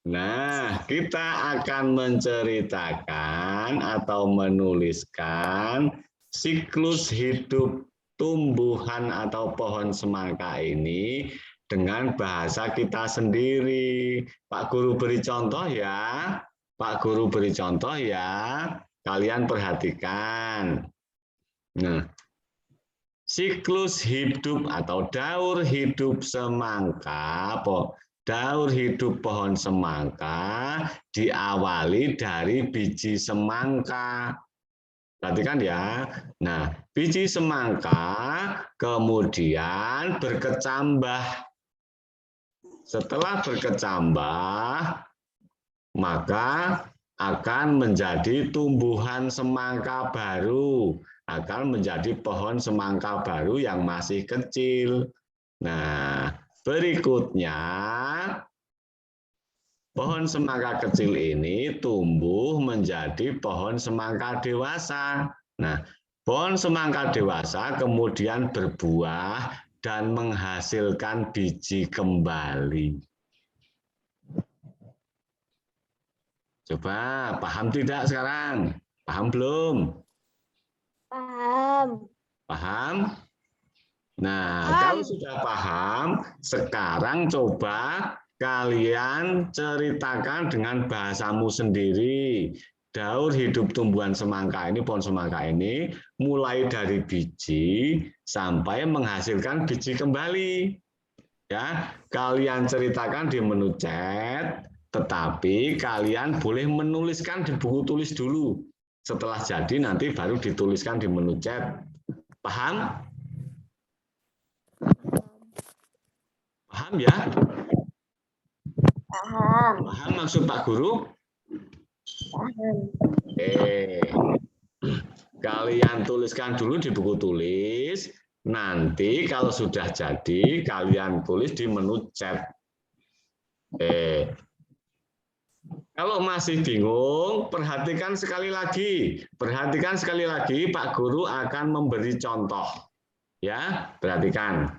Nah, kita akan menceritakan atau menuliskan siklus hidup tumbuhan atau pohon semangka ini dengan bahasa kita sendiri. Pak Guru beri contoh ya. Pak Guru beri contoh ya. Kalian perhatikan. Nah, siklus hidup atau daur hidup semangka, daur hidup pohon semangka diawali dari biji semangka. Perhatikan ya. Nah, biji semangka kemudian berkecambah. Setelah berkecambah, maka akan menjadi tumbuhan semangka baru, akan menjadi pohon semangka baru yang masih kecil. Nah, berikutnya pohon semangka kecil ini tumbuh menjadi pohon semangka dewasa. Nah, pohon semangka dewasa kemudian berbuah dan menghasilkan biji kembali. Coba paham tidak sekarang? Paham belum? Paham. Paham? Nah, kalau sudah paham, sekarang coba kalian ceritakan dengan bahasamu sendiri. Daur hidup tumbuhan semangka ini, pohon semangka ini, mulai dari biji sampai menghasilkan biji kembali. Ya, kalian ceritakan di menu chat, tetapi kalian boleh menuliskan di buku tulis dulu. Setelah jadi nanti baru dituliskan di menu chat. Paham? Paham ya? Paham. Paham maksud Pak Guru? Paham. Kalian tuliskan dulu di buku tulis. Nanti kalau sudah jadi, kalian tulis di menu chat. Kalau masih bingung, perhatikan sekali lagi. Perhatikan sekali lagi, Pak Guru akan memberi contoh. Ya, perhatikan.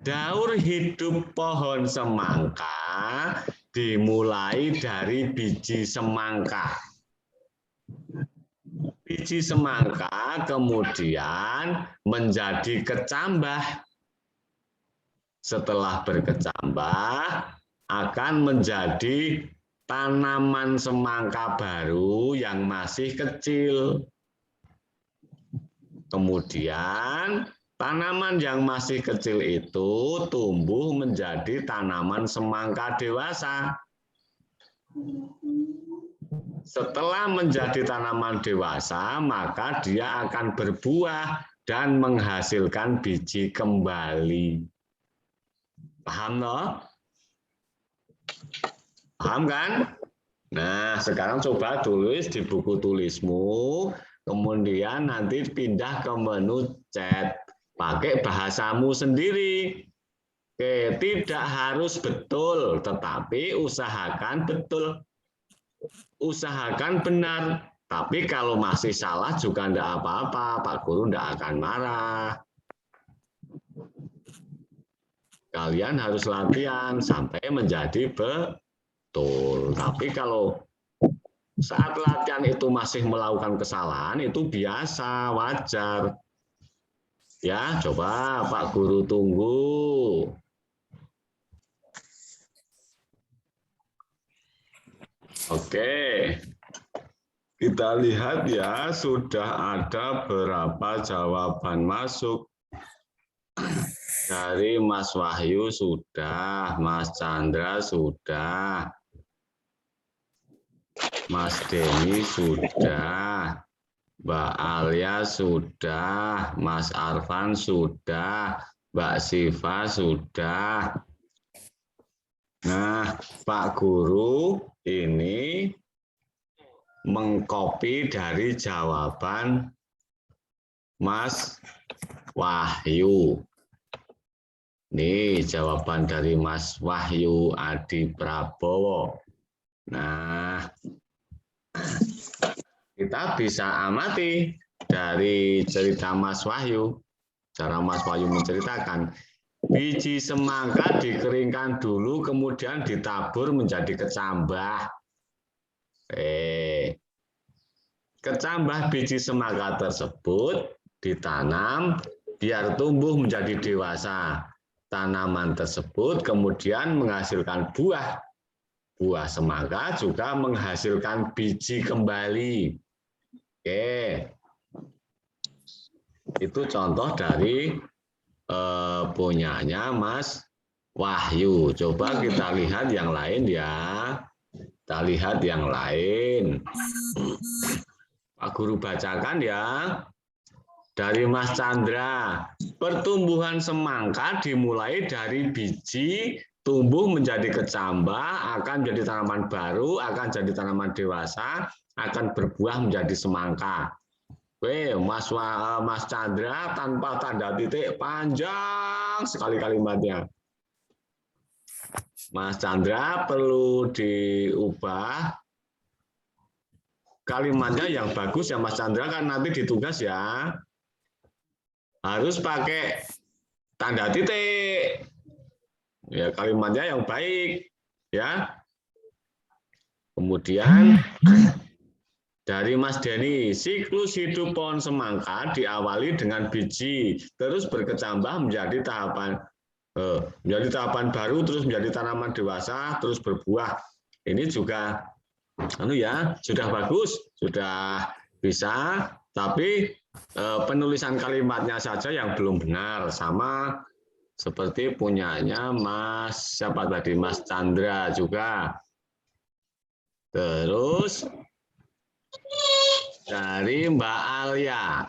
Daur hidup pohon semangka dimulai dari biji semangka. Biji semangka kemudian menjadi kecambah. Setelah berkecambah, akan menjadi tanaman semangka baru yang masih kecil. Kemudian tanaman yang masih kecil itu tumbuh menjadi tanaman semangka dewasa. Setelah menjadi tanaman dewasa, maka dia akan berbuah dan menghasilkan biji kembali. Paham toh? Paham kan? Nah, sekarang coba tulis di buku tulismu, kemudian nanti pindah ke menu chat. Pakai bahasamu sendiri. Oke, tidak harus betul, tetapi usahakan betul. Usahakan benar. Tapi kalau masih salah juga enggak apa-apa, Pak Guru enggak akan marah. Kalian harus latihan sampai menjadi betul. Tapi kalau saat latihan itu masih melakukan kesalahan, itu biasa, wajar. Ya, coba Pak Guru tunggu. Oke, kita lihat ya, sudah ada berapa jawaban masuk. Dari Mas Wahyu sudah, Mas Chandra sudah, Mas Denny sudah, Mbak Alia sudah, Mas Arfan sudah, Mbak Siva sudah. Nah, Pak Guru ini mengcopy dari jawaban Mas Wahyu. Nih jawaban dari Mas Wahyu Adi Prabowo. Nah, kita bisa amati dari cerita Mas Wahyu, cara Mas Wahyu menceritakan. Biji semangka dikeringkan dulu, kemudian ditabur menjadi kecambah. Kecambah biji semangka tersebut ditanam biar tumbuh menjadi dewasa. Tanaman tersebut kemudian menghasilkan buah. Buah semangka juga menghasilkan biji kembali. Oke. Itu contoh dari punyanya Mas Wahyu. Coba kita lihat yang lain ya. Kita lihat yang lain. Pak Guru bacakan ya. Dari Mas Chandra. Pertumbuhan semangka dimulai dari biji, tumbuh menjadi kecambah, akan menjadi tanaman baru, akan jadi tanaman dewasa, akan berbuah menjadi semangka. Mas Chandra tanpa tanda titik, panjang sekali kalimatnya. Mas Chandra perlu diubah kalimatnya yang bagus ya Mas Chandra, kan nanti ditugas ya. Harus pakai tanda titik. Ya, kalimatnya yang baik ya. Kemudian dari Mas Denny, siklus hidup pohon semangka diawali dengan biji, terus berkecambah menjadi tahapan baru, terus menjadi tanaman dewasa, terus berbuah. Ini juga sudah bagus, sudah bisa, tapi penulisan kalimatnya saja yang belum benar, sama seperti punyanya Mas siapa tadi, Mas Chandra juga. Terus dari Mbak Alia,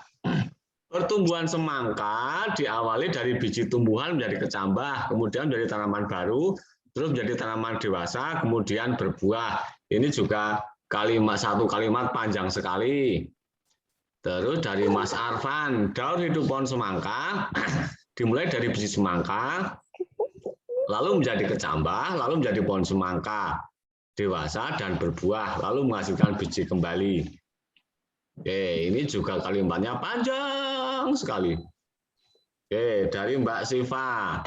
pertumbuhan semangka diawali dari biji tumbuhan menjadi kecambah, kemudian menjadi tanaman baru, terus menjadi tanaman dewasa, kemudian berbuah. Ini juga satu kalimat panjang sekali. Terus dari Mas Arfan, daur hidup pohon semangka dimulai dari biji semangka, lalu menjadi kecambah, lalu menjadi pohon semangka dewasa dan berbuah, lalu menghasilkan biji kembali. Oke, ini juga kalimatnya panjang sekali. Oke, dari Mbak Siva.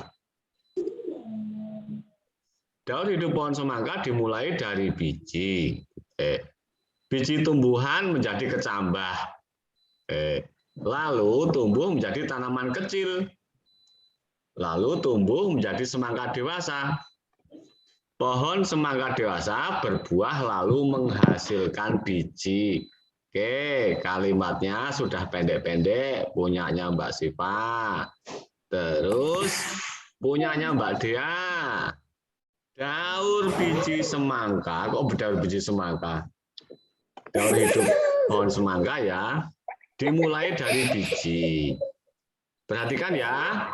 Daur hidup pohon semangka dimulai dari biji. Biji tumbuhan menjadi kecambah. Lalu tumbuh menjadi tanaman kecil. Lalu tumbuh menjadi semangka dewasa. Pohon semangka dewasa berbuah lalu menghasilkan biji. Oke, kalimatnya sudah pendek-pendek, punyanya Mbak Siva. Terus punyanya Mbak Dea. Daur biji semangka, kok daur biji semangka? Daur hidup pohon semangka ya, dimulai dari biji. Perhatikan ya,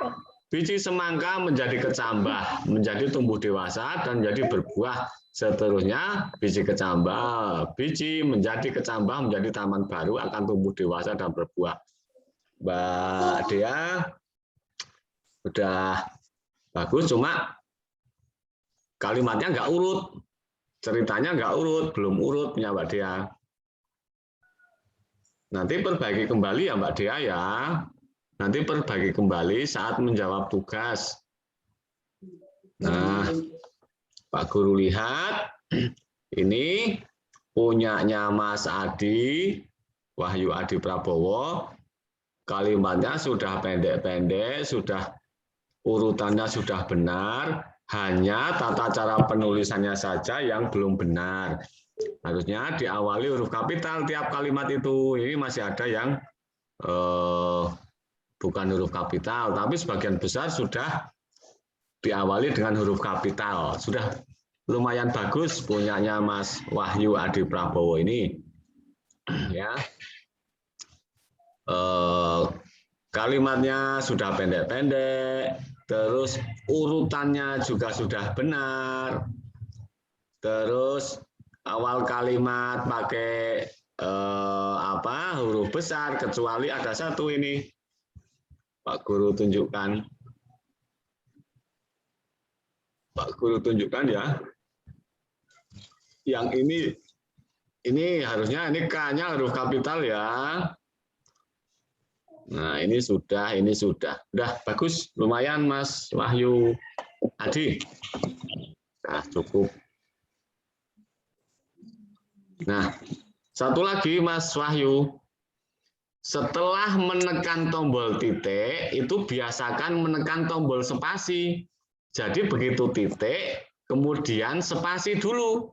biji semangka menjadi kecambah, menjadi tumbuh dewasa, dan menjadi berbuah. Seterusnya, biji kecambah, biji menjadi kecambah, menjadi tanaman baru, akan tumbuh dewasa dan berbuah. Mbak Dea, udah bagus, cuma kalimatnya nggak urut. Ceritanya nggak urut, belum urut punya Mbak Dea. Nanti perbaiki kembali ya Mbak Dea ya. Nanti perbaiki kembali saat menjawab tugas. Nah, Pak Guru lihat, ini punyanya Mas Adi, Wahyu Adi Prabowo, kalimatnya sudah pendek-pendek, sudah urutannya sudah benar, hanya tata cara penulisannya saja yang belum benar. Harusnya diawali huruf kapital tiap kalimat itu. Ini masih ada yang bukan huruf kapital, tapi sebagian besar sudah diawali dengan huruf kapital. Sudah lumayan bagus punyanya Mas Wahyu Adi Prabowo ini. Ya. Kalimatnya sudah pendek-pendek, terus urutannya juga sudah benar. Terus awal kalimat pakai huruf besar, kecuali ada satu ini. Pak Guru tunjukkan. Pak Guru tunjukkan ya. Yang ini harusnya ini K-nya huruf kapital ya. Nah, ini sudah. Udah bagus, lumayan Mas Wahyu Adi. Nah, cukup. Nah, satu lagi Mas Wahyu. Setelah menekan tombol titik, itu biasakan menekan tombol spasi. Jadi begitu titik, kemudian spasi dulu.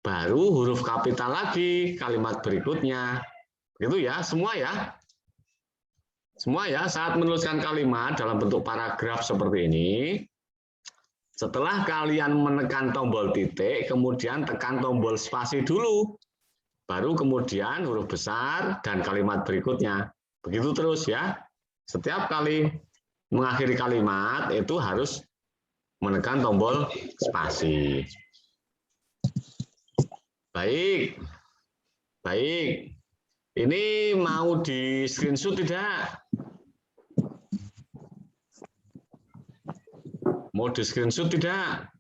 Baru huruf kapital lagi kalimat berikutnya. Gitu ya, semua ya. Semua ya, saat menuliskan kalimat dalam bentuk paragraf seperti ini, setelah kalian menekan tombol titik, kemudian tekan tombol spasi dulu. Baru kemudian huruf besar dan kalimat berikutnya. Begitu terus ya. Setiap kali mengakhiri kalimat itu harus menekan tombol spasi. Baik. Baik. Ini mau di screenshot tidak? Mau di screenshot tidak?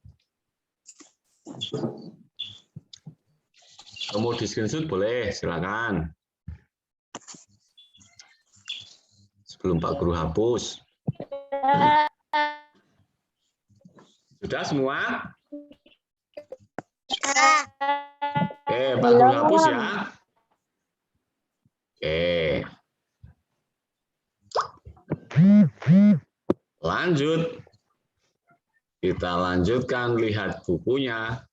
Mau di screenshot boleh, silakan. Sebelum Pak Guru hapus. Sudah semua? Oke, Pak Guru hapus ya. Oke. Lanjut. Kita lanjutkan lihat bukunya.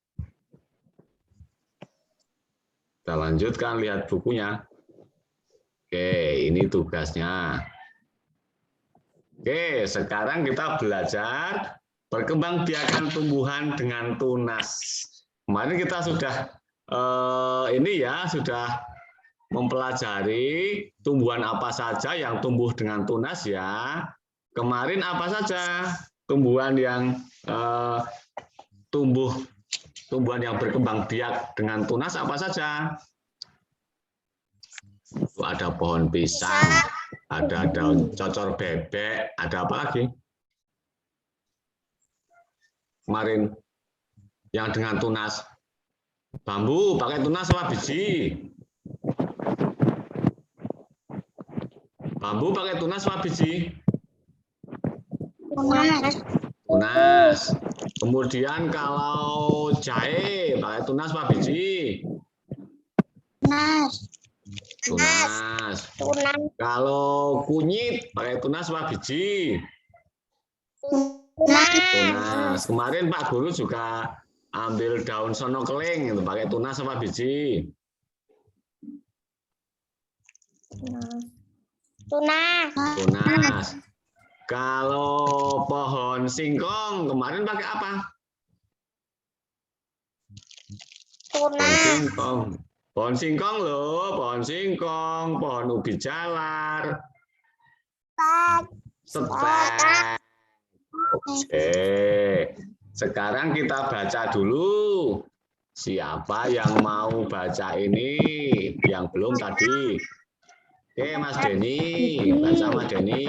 Kita lanjutkan lihat bukunya. Oke, ini tugasnya. Oke, sekarang kita belajar perkembangbiakan tumbuhan dengan tunas. Kemarin kita sudah sudah mempelajari tumbuhan apa saja yang tumbuh dengan tunas ya. Kemarin apa saja tumbuhan yang tumbuhan yang berkembang biak dengan tunas apa saja? Itu ada pohon pisang, ada daun cocor bebek, ada apa lagi? Kemarin yang dengan tunas. Bambu pakai tunas apa biji? Bambu pakai tunas apa biji? Tunas. Tunas. Kemudian kalau jahe pakai tunas apa biji? Tunas. Tunas. Kalau kunyit pakai tunas apa biji? Tunas. Kemarin Pak Guru juga ambil daun sono keling itu pakai tunas apa biji? Tunas. Kalau pohon singkong kemarin pakai apa? Pohon singkong. Pohon singkong loh, pohon singkong, pohon ubi jalar. Setek. Oke. Sekarang kita baca dulu. Siapa yang mau baca ini? Yang belum tadi. Oke, Mas Denny. Baca Mas Denny.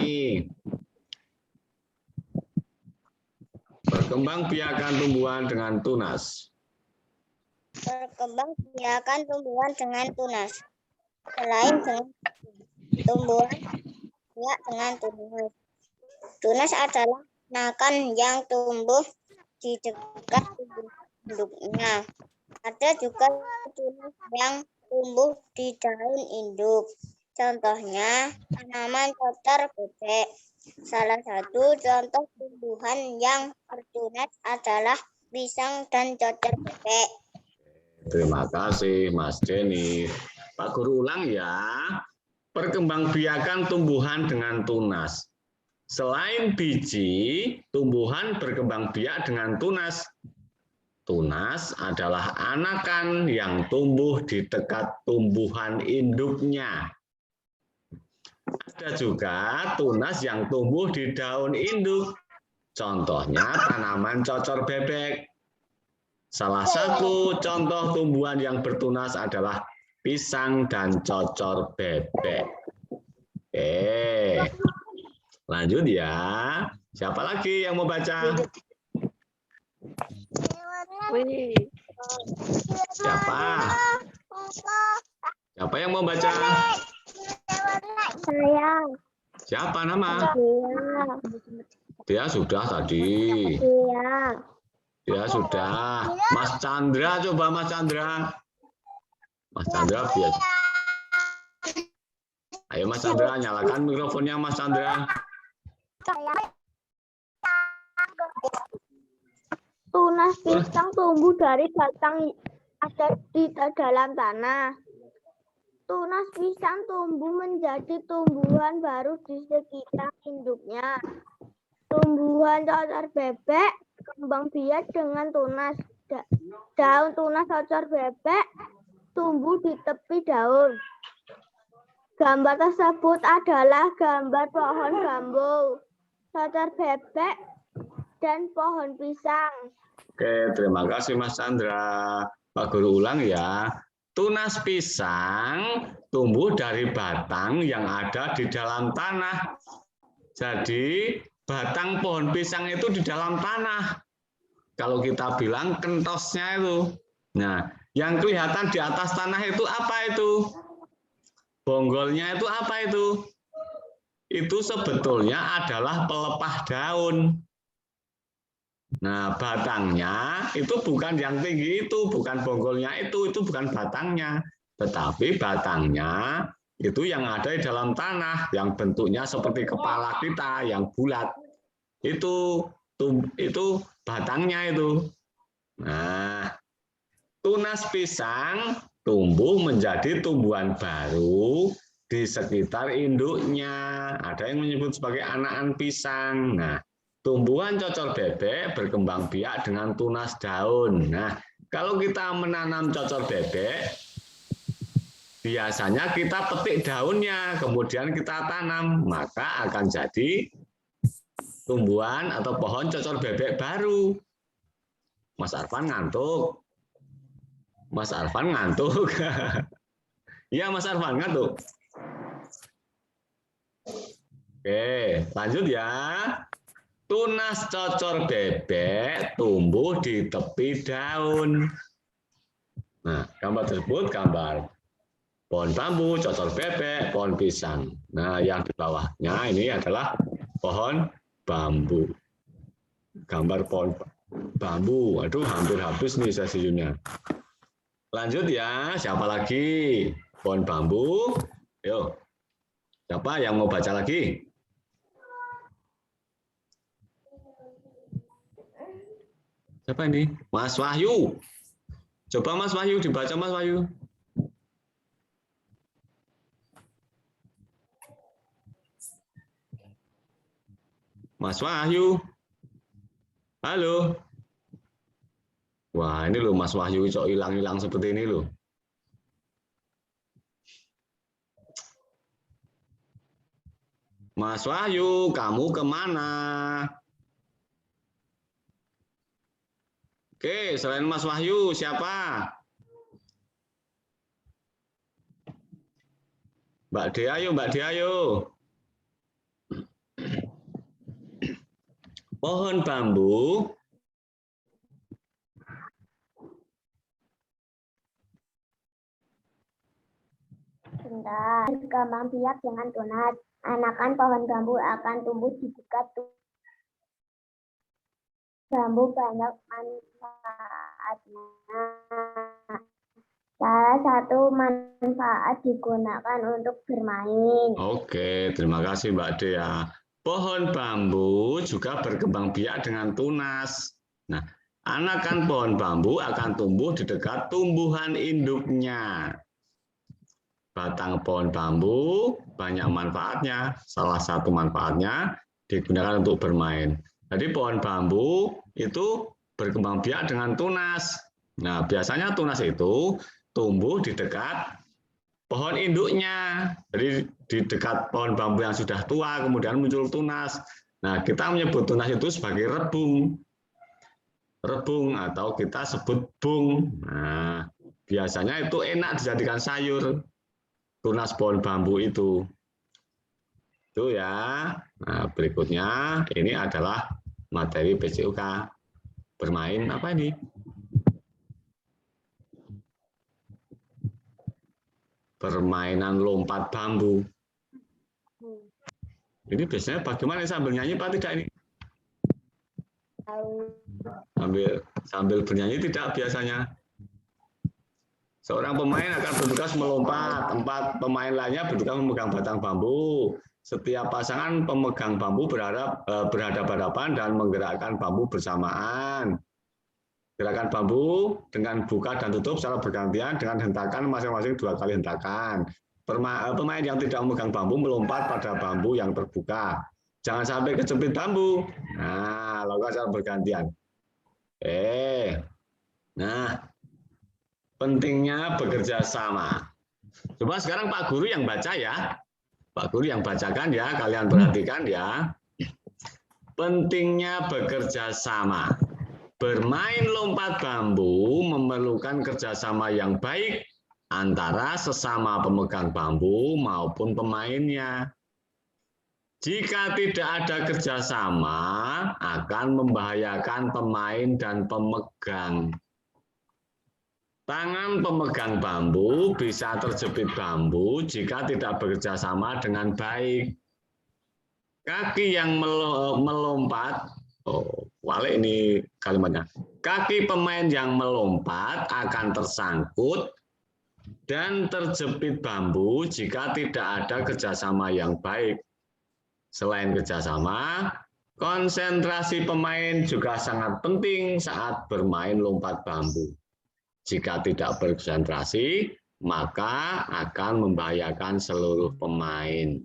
Perkembangbiakan tumbuhan dengan tunas. Perkembangbiakan tumbuhan dengan tunas. Selain dengan tumbuhan biak dengan tunas. Tunas adalah anakan yang tumbuh di dekat induknya. Ada juga tunas yang tumbuh di daun induk. Contohnya tanaman cocor bebek. Salah satu contoh tumbuhan yang bertunas adalah pisang dan cocor bebek. Terima kasih Mas Denny. Pak Guru ulang ya. Perkembangbiakan tumbuhan dengan tunas. Selain biji, tumbuhan berkembang biak dengan tunas. Tunas adalah anakan yang tumbuh di dekat tumbuhan induknya. Ada juga tunas yang tumbuh di daun induk. Contohnya tanaman cocor bebek. Salah satu contoh tumbuhan yang bertunas adalah pisang dan cocor bebek. Oke. Lanjut ya. Siapa lagi yang mau baca? Siapa? Siapa yang mau baca? Saya. Siapa nama? Dia sudah tadi. Iya. Dia sudah. Mas Chandra, coba Mas Chandra. Mas Chandra biasa. Ayo Mas Chandra, nyalakan mikrofonnya Mas Chandra. Tunas pisang tumbuh dari batang ada di dalam tanah. Tunas pisang tumbuh menjadi tumbuhan baru di sekitar induknya. Tumbuhan cocor bebek kembang biak dengan tunas. Daun tunas cocor bebek tumbuh di tepi daun. Gambar tersebut adalah gambar pohon bambu, cocor bebek, dan pohon pisang. Oke, terima kasih Mas Chandra. Pak Guru ulang ya. Tunas pisang tumbuh dari batang yang ada di dalam tanah. Jadi batang pohon pisang itu di dalam tanah. Kalau kita bilang kentosnya itu. Nah, yang kelihatan di atas tanah itu apa itu? Bonggolnya itu apa itu? Itu sebetulnya adalah pelepah daun. Nah, batangnya itu bukan yang tinggi itu, bukan bonggolnya itu bukan batangnya. Tetapi batangnya itu yang ada di dalam tanah, yang bentuknya seperti kepala kita, yang bulat. Itu batangnya itu. Nah, tunas pisang tumbuh menjadi tumbuhan baru di sekitar induknya. Ada yang menyebut sebagai anakan pisang. Nah, tumbuhan cocor bebek berkembang biak dengan tunas daun. Nah, kalau kita menanam cocor bebek, biasanya kita petik daunnya, kemudian kita tanam, maka akan jadi tumbuhan atau pohon cocor bebek baru. Mas Arfan ngantuk. Mas Arfan ngantuk. Iya, Mas Arfan ngantuk. Oke, lanjut ya. Tunas cocor bebek tumbuh di tepi daun. Nah, gambar tersebut gambar pohon bambu, cocor bebek, pohon pisang. Nah, yang di bawahnya ini adalah pohon bambu. Gambar pohon bambu. Aduh, hampir habis nih sesinya. Lanjut ya, siapa lagi? Pohon bambu. Yuk, siapa yang mau baca lagi? Siapa ini? Mas Wahyu. Coba Mas Wahyu, dibaca Mas Wahyu. Mas Wahyu. Halo. Wah, ini loh Mas Wahyu kok hilang-hilang seperti ini loh. Mas Wahyu, kamu kemana? Oke, selain Mas Wahyu, siapa? Mbak Dea, yuk, Mbak Dea, yuk. Pohon bambu. Bentar. Berkembang biak dengan tunas. Anakan pohon bambu akan tumbuh di dekat bambu banyak manfaatnya. Salah satu manfaat digunakan untuk bermain. Oke, terima kasih Mbak Dea. Pohon bambu juga berkembang biak dengan tunas. Nah, anakan pohon bambu akan tumbuh di dekat tumbuhan induknya. Batang pohon bambu banyak manfaatnya. Salah satu manfaatnya digunakan untuk bermain. Jadi pohon bambu itu berkembang biak dengan tunas. Nah, biasanya tunas itu tumbuh di dekat pohon induknya. Jadi di dekat pohon bambu yang sudah tua kemudian muncul tunas. Nah, kita menyebut tunas itu sebagai rebung. Rebung atau kita sebut bung. Nah, biasanya itu enak dijadikan sayur. Tunas pohon bambu itu ya. Nah, berikutnya ini adalah materi PCUK. Bermain apa ini? Permainan lompat bambu. Ini biasanya bagaimana sambil nyanyi Pak tidak ini? Sambil bernyanyi tidak biasanya. Seorang pemain akan bertugas melompat, tempat pemain lainnya bertugas memegang batang bambu. Setiap pasangan pemegang bambu berhadapan-hadapan dan menggerakkan bambu bersamaan. Gerakan bambu dengan buka dan tutup secara bergantian dengan hentakan masing-masing 2 kali hentakan. Pemain yang tidak memegang bambu melompat pada bambu yang terbuka. Jangan sampai kejepit bambu. Nah, lakukan secara bergantian. Nah, pentingnya bekerja sama. Coba sekarang Pak Guru yang baca ya. Pak Guru yang bacakan ya, kalian perhatikan ya. Pentingnya bekerja sama. Bermain lompat bambu memerlukan kerjasama yang baik antara sesama pemegang bambu maupun pemainnya. Jika tidak ada kerjasama, akan membahayakan pemain dan pemegang. Tangan pemegang bambu bisa terjepit bambu jika tidak bekerja sama dengan baik. Kaki yang melompat, wale ini kalimatnya. Kaki pemain yang melompat akan tersangkut dan terjepit bambu jika tidak ada kerjasama yang baik. Selain kerjasama, konsentrasi pemain juga sangat penting saat bermain lompat bambu. Jika tidak berkonsentrasi, maka akan membahayakan seluruh pemain.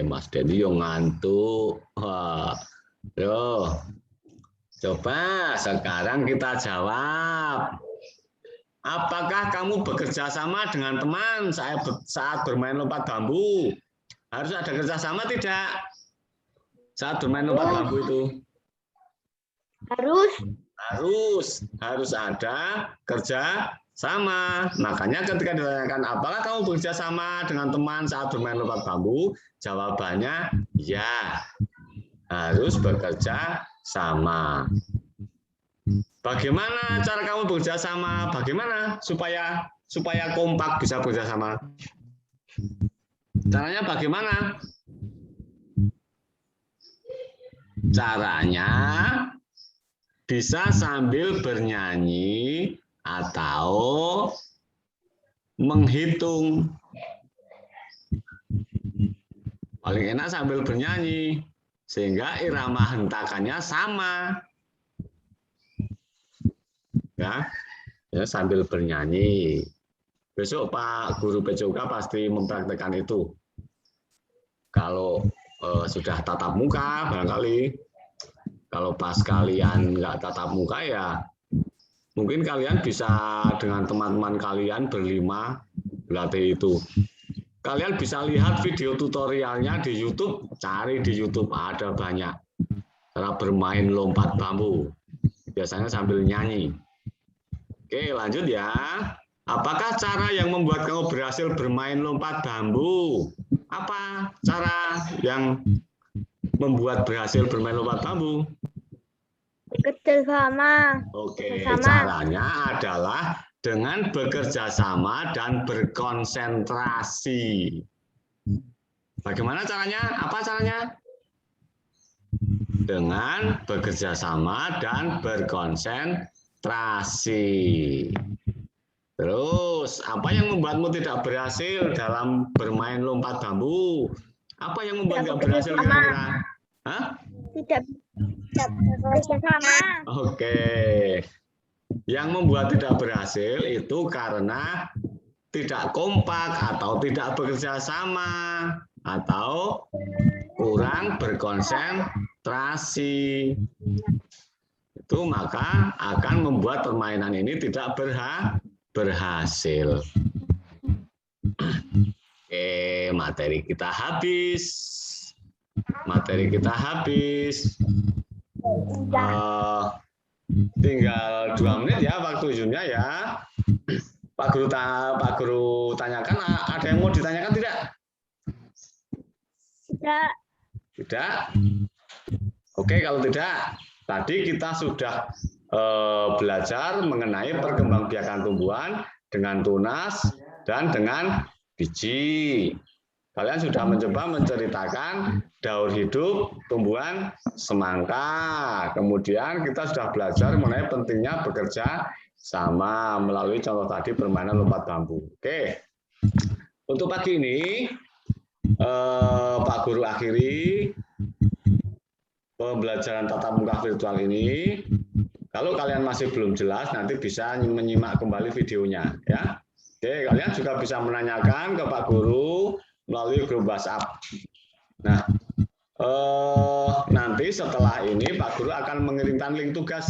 Mas Dedi yang ngantuk. Coba sekarang kita jawab. Apakah kamu bekerja sama dengan teman saat bermain lompat bambu? Harus ada kerjasama tidak? Saat bermain lompat bambu itu? Harus ada kerja sama. Makanya ketika ditanyakan apakah kamu bekerja sama dengan teman saat bermain lompat bambu, jawabannya ya, harus bekerja sama. Bagaimana cara kamu bekerja sama? Bagaimana supaya kompak bisa bekerja sama? Caranya bagaimana? Caranya bisa sambil bernyanyi atau menghitung. Paling enak sambil bernyanyi, sehingga irama hentakannya sama. Ya, sambil bernyanyi. Besok Pak Guru PCUK pasti mempraktekkan itu. Kalau sudah tatap muka, barangkali. Kalau pas kalian nggak tatap muka ya, mungkin kalian bisa dengan teman-teman kalian berlima berlatih itu. Kalian bisa lihat video tutorialnya di YouTube, cari di YouTube, ada banyak. Cara bermain lompat bambu, biasanya sambil nyanyi. Oke, lanjut ya. Apakah cara yang membuat kamu berhasil bermain lompat bambu? Apa cara yang membuat berhasil bermain lompat bambu? Bekerja sama. Oke, caranya adalah dengan bekerja sama dan berkonsentrasi. Bagaimana caranya? Apa caranya? Dengan bekerja sama dan berkonsentrasi. Terus, apa yang membuatmu tidak berhasil dalam bermain lompat bambu? Apa yang membuat nggak berhasil kira-kira? Hah? Tidak bekerja sama. Oke. Yang membuat tidak berhasil itu karena tidak kompak atau tidak bekerja sama atau kurang berkonsentrasi. Itu maka akan membuat permainan ini tidak berhasil. Oke, materi kita habis. Tinggal 2 menit ya waktu Zoom-nya ya. Pak Guru tanyakan, ada yang mau ditanyakan tidak? Tidak? Oke, kalau tidak, tadi kita sudah belajar mengenai perkembangbiakan tumbuhan dengan tunas dan dengan biji. Kalian sudah mencoba menceritakan daur hidup tumbuhan semangka. Kemudian kita sudah belajar mengenai pentingnya bekerja sama melalui contoh tadi permainan lompat bambu. Oke. Untuk pagi ini, Pak Guru akhiri pembelajaran tatap muka virtual ini. Kalau kalian masih belum jelas, nanti bisa menyimak kembali videonya, ya. Oke, kalian juga bisa menanyakan ke Pak Guru melalui grup WhatsApp. Nah, nanti setelah ini Pak Guru akan mengirimkan link tugas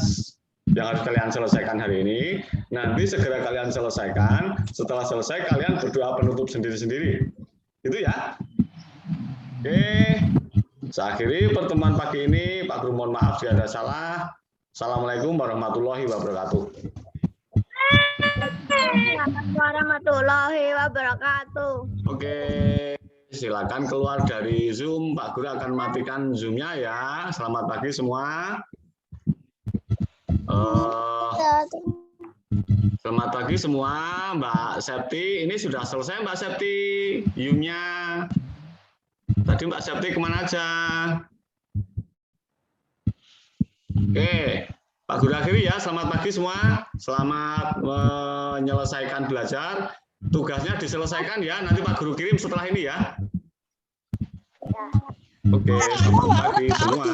yang harus kalian selesaikan hari ini. Nanti segera kalian selesaikan. Setelah selesai, kalian berdoa penutup sendiri-sendiri. Gitu ya. Oke. Saya akhiri pertemuan pagi ini. Pak Guru mohon maaf jika ada salah. Assalamualaikum warahmatullahi wabarakatuh. Warahmatullahi wabarakatuh. Oke, silakan keluar dari Zoom. Pak Guru akan matikan Zoom-nya ya. Selamat pagi semua. Selamat pagi semua, Mbak Septi. Ini sudah selesai Mbak Septi, Zoom-nya. Tadi Mbak Septi kemana aja? Oke, Pak Guru akhiri ya. Selamat pagi semua. Selamat menyelesaikan belajar. Tugasnya diselesaikan ya. Nanti Pak Guru kirim setelah ini ya. Oke, selamat pagi semua.